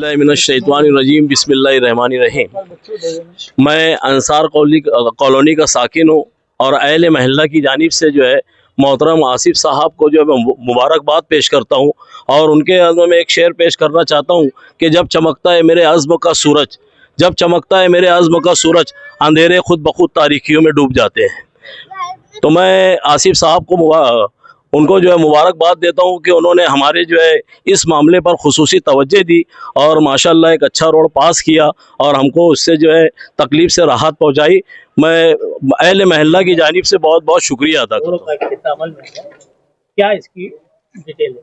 औज़ुबिल्लाहिमिनश्शैतानिर्रजीम बिस्मिल्लाहिर्रहमानिर्रहीम। मैं अंसार कॉलोनी का साकिन हूँ और अहले महल्ला की जानिब से जो है मोहतरम आसिफ साहब को जो है मैं मुबारकबाद पेश करता हूँ और उनके अज़्म में एक शेर पेश करना चाहता हूँ कि जब चमकता है मेरे अज़्म का सूरज, जब चमकता है मेरे अज़्म का सूरज, अंधेरे खुद ब खुद तारीकियों में डूब जाते हैं। तो मैं आसिफ साहब को उनको जो है मुबारकबाद देता हूँ कि उन्होंने हमारे जो है इस मामले पर खुसूसी तवज्जो दी और माशाल्लाह एक अच्छा रोड पास किया और हमको उससे जो है तकलीफ़ से राहत पहुँचाई। मैं अहले महल्ला की जानिब से बहुत बहुत शुक्रिया अदा करता हूँ। क्या इसकी डिटेल है?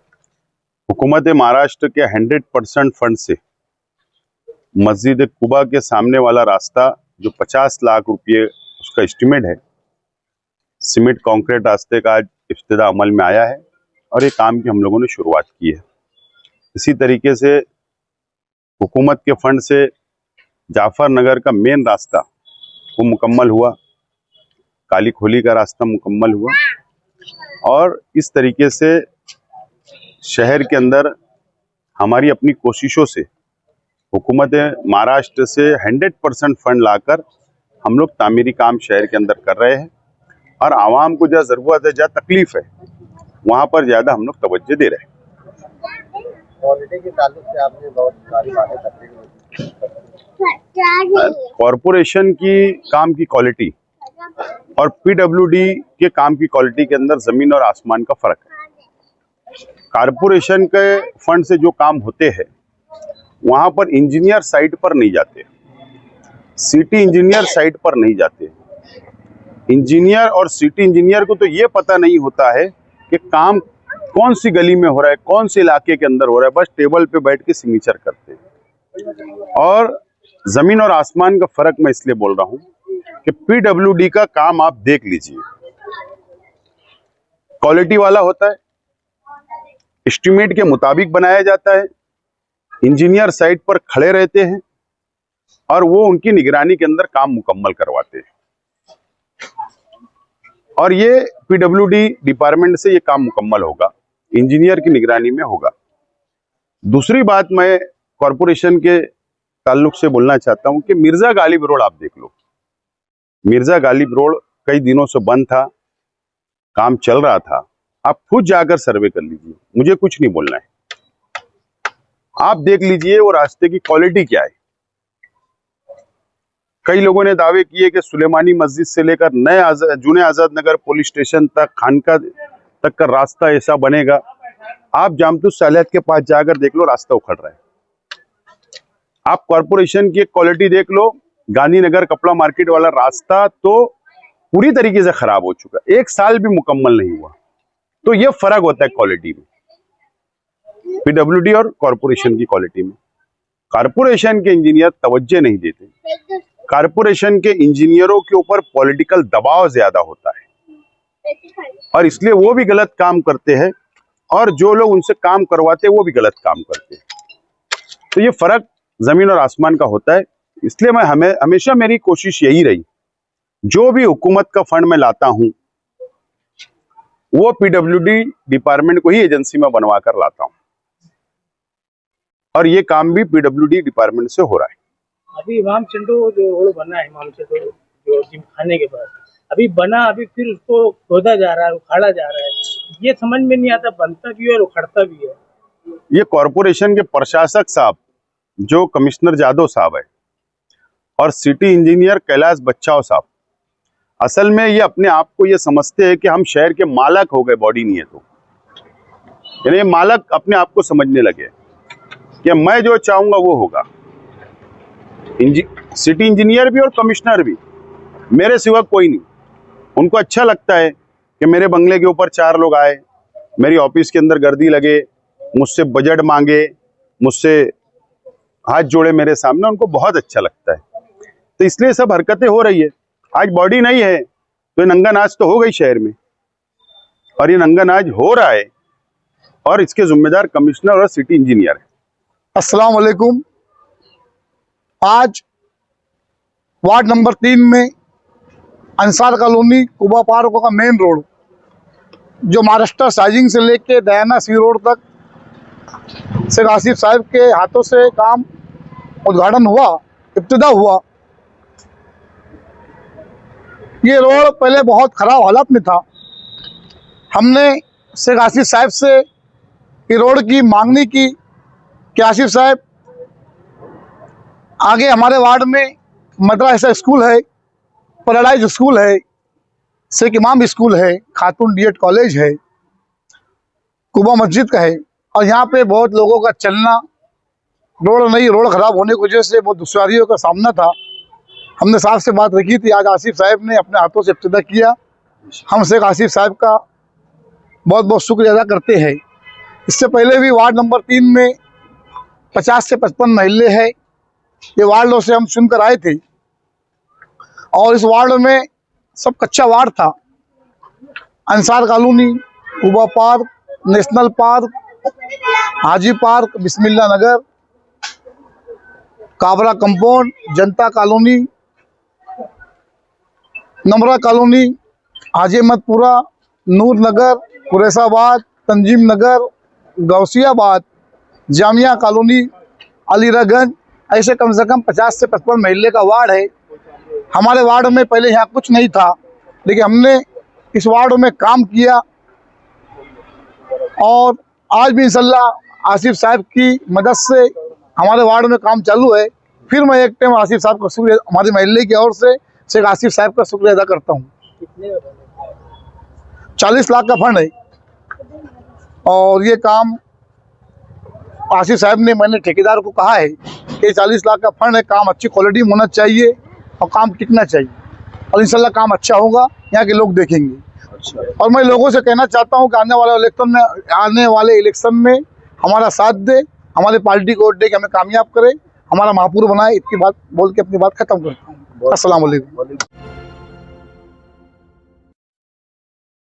हुकूमत महाराष्ट्र के 100% फंड से मस्जिद कुबा के सामने वाला रास्ता जो 50 लाख रुपये उसका एस्टीमेट है, सीमेंट कंक्रीट रास्ते का आज इफ्तिदा अमल में आया है और ये काम की हम लोगों ने शुरुआत की है। इसी तरीके से हुकूमत के फंड से जाफर नगर का मेन रास्ता वो मुकम्मल हुआ, काली खोली का रास्ता मुकम्मल हुआ और इस तरीके से शहर के अंदर हमारी अपनी कोशिशों से हुकूमत महाराष्ट्र से 100% फंड लाकर हम लोग तामीरी काम शहर के अंदर कर रहे हैं और आवाम को जहाँ ज़रूरत है, जहाँ तकलीफ़ है, वहाँ पर ज़्यादा हम लोग तवज्जो दे रहे हैं। क्वालिटी के ताल्लुक से आपने बहुत सारी बातें करते हैं। कॉरपोरेशन की काम की क्वालिटी और पीडब्ल्यूडी के काम की क्वालिटी के अंदर ज़मीन और आसमान का फ़र्क है। कॉरपोरेशन के फंड से जो काम होते हैं वहाँ पर इंजीनियर साइट पर नहीं जाते, सिटी इंजीनियर साइट पर नहीं जाते। इंजीनियर और सिटी इंजीनियर को तो ये पता नहीं होता है कि काम कौन सी गली में हो रहा है, कौन से इलाके के अंदर हो रहा है, बस टेबल पे बैठ के सिग्नेचर करते हैं। और ज़मीन और आसमान का फ़र्क मैं इसलिए बोल रहा हूँ कि पीडब्ल्यूडी का काम आप देख लीजिए, क्वालिटी वाला होता है, एस्टीमेट के मुताबिक बनाया जाता है, इंजीनियर साइट पर खड़े रहते हैं और वो उनकी निगरानी के अंदर काम मुकम्मल करवाते हैं और ये पीडब्ल्यूडी डिपार्टमेंट से ये काम मुकम्मल होगा, इंजीनियर की निगरानी में होगा। दूसरी बात मैं कॉरपोरेशन के ताल्लुक से बोलना चाहता हूं कि मिर्जा गालिब रोड आप देख लो, मिर्जा गालिब रोड कई दिनों से बंद था, काम चल रहा था, आप खुद जाकर सर्वे कर लीजिए, मुझे कुछ नहीं बोलना है। आप देख लीजिए वो रास्ते की क्वालिटी क्या है। कई लोगों ने दावे किए कि सुलेमानी मस्जिद से लेकर जूने आजाद नगर पुलिस स्टेशन तक, खानका तक का रास्ता ऐसा बनेगा। आप जामतुस सालियात के पास जाकर देख लो, रास्ता उखड़ रहा है। आप कॉरपोरेशन की क्वालिटी देख लो, गांधीनगर कपड़ा मार्केट वाला रास्ता तो पूरी तरीके से खराब हो चुका, 1 साल भी मुकम्मल नहीं हुआ। तो ये फर्क होता है क्वालिटी में, पीडब्ल्यूडी और कॉरपोरेशन की क्वालिटी में। कॉरपोरेशन के इंजीनियर तवज्जो नहीं देते, कॉरपोरेशन के इंजीनियरों के ऊपर पॉलिटिकल दबाव ज्यादा होता है और इसलिए वो भी गलत काम करते हैं और जो लोग उनसे काम करवाते हैं वो भी गलत काम करते हैं। तो ये फर्क जमीन और आसमान का होता है। इसलिए मैं हमेशा मेरी कोशिश यही रही, जो भी हुकूमत का फंड मैं लाता हूं वो पीडब्ल्यूडी डिपार्टमेंट को ही एजेंसी में बनवा कर लाता हूं और ये काम भी पीडब्ल्यूडी डिपार्टमेंट से हो रहा है। अभी इमाम चंडू जो रोड बना है, इमाम चंडू जो जिमखाने के पास अभी बना, अभी फिर उसको खोदा जा रहा है, उखाड़ा जा रहा है, ये समझ में नहीं आता, बनता भी है और उखड़ता भी है। ये कॉरपोरेशन के प्रशासक साहब जो कमिश्नर जादव साहब है और सिटी इंजीनियर कैलाश बच्चाओ साहब, असल में ये अपने आप को ये समझते हैं कि हम शहर के मालक हो गए, बॉडी नहीं है तो, यानी मालक अपने आप को समझने लगे कि मैं जो चाहूंगा वो होगा। सिटी इंजीनियर भी और कमिश्नर भी, मेरे सिवा कोई नहीं। उनको अच्छा लगता है कि मेरे बंगले के ऊपर 4 लोग आए, मेरी ऑफिस के अंदर गर्दी लगे, मुझसे बजट मांगे, मुझसे हाथ जोड़े मेरे सामने, उनको बहुत अच्छा लगता है। तो इसलिए सब हरकतें हो रही है। आज बॉडी नहीं है तो ये नंगा नाच तो हो गई शहर में और ये नंगा नाच हो रहा है और इसके जिम्मेदार कमिश्नर और सिटी इंजीनियर है। अस्सलाम वालेकुम। आज वार्ड नंबर 3 में अंसार कॉलोनी कुबा पार्क का मेन रोड जो महाराष्ट्र साइजिंग से लेके दयाना सी रोड तक शेख आसिफ साहब के हाथों से काम उद्घाटन हुआ, इब्तिदा हुआ। ये रोड पहले बहुत ख़राब हालत में था। हमने शेख आसिफ साहब से ये रोड की मांगनी की कि आसिफ साहब आगे हमारे वार्ड में मदरसा स्कूल है, पैराडाइज स्कूल है, शेख इमाम स्कूल है, खातून डीएड कॉलेज है, कुबा मस्जिद का है, और यहाँ पे बहुत लोगों का चलना, रोड ख़राब होने की वजह से बहुत दुश्वारियों का सामना था। हमने साहब से बात रखी थी, आज आसिफ साहब ने अपने हाथों से इब्तिदा किया। हम शेख आसिफ साहब का बहुत बहुत शुक्रिया अदा करते हैं। इससे पहले भी वार्ड नंबर 3 में 50 से 55 महल्ले हैं। ये वार्डों से हम चुनकर आए थे और इस वार्ड में सब कच्चा वार्ड था। Ansar colony, Quba park, national park, Haji park, Bismillah Nagar, Kabra compound, Janata colony, Namra colony, Haji Ahmadpura, Noor Nagar, Qureshabad, Tanzeem Nagar, Gausiabad, Jamia colony, Aliraganj, ऐसे कम से कम 50 से 55 महल्ले का वार्ड है। हमारे वार्ड में पहले यहाँ कुछ नहीं था, लेकिन हमने इस वार्ड में काम किया और आज भी इंशाल्लाह आसिफ साहब की मदद से हमारे वार्ड में काम चालू है। फिर मैं एक टाइम आसिफ साहब का शुक्रिया, हमारे महल्ले की ओर से शेख आसिफ साहब का शुक्रिया अदा करता हूँ। 40 लाख का फंड है और ये काम आसिफ साहब ने, मैंने ठेकेदार को कहा है कि 40 लाख का फंड है, काम अच्छी क्वालिटी में होना चाहिए और काम टिकना चाहिए और इंशाल्लाह काम अच्छा होगा, यहाँ के लोग देखेंगे। और मैं लोगों से कहना चाहता हूँ कि आने वाले इलेक्शन में हमारा साथ दे, हमारे पार्टी को वोट दे के हमें कामयाब करे, हमारा महापुर बनाए। इतनी बात बोल के अपनी बात खत्म करता हूँ। अस्सलाम वालेकुम।